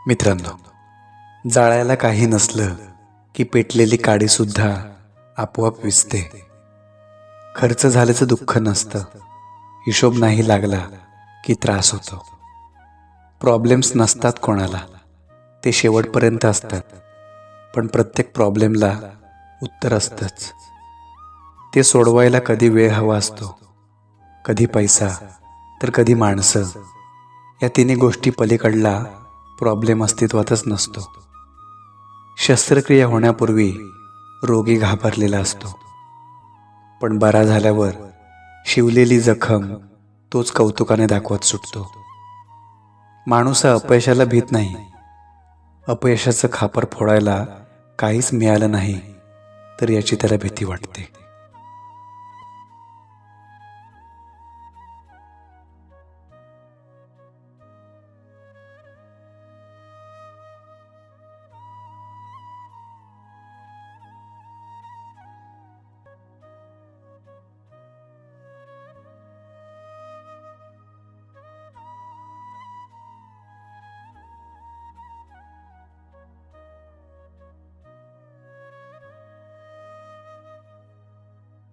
मित्रांनो, जाळायला काही नसलं की पेटलेली काडीसुद्धा आपोआप विझते. खर्च झाल्याचं दुःख नसतं, हिशोब नाही लागला की त्रास होतो. प्रॉब्लेम्स नसतात कोणाला, ते शेवटपर्यंत असतात. पण प्रत्येक प्रॉब्लेमला उत्तर असतंच. ते सोडवायला कधी वेळ हवा असतो, कधी पैसा, तर कधी माणसं. या तिन्ही गोष्टी पलीकडला प्रॉब्लेम अस्तित्वातच नसतो. शस्त्रक्रिया होण्यापूर्वी रोगी घाबरलेला असतो, पण बरा झाल्यावर शिवलेली जखम तोच कौतुकाने दाखवत सुटतो. माणूस अपयशाला भीत नाही. अपयशाचं खापर फोडायला काहीच मिळालं नाही तर याची त्याला भीती वाटते.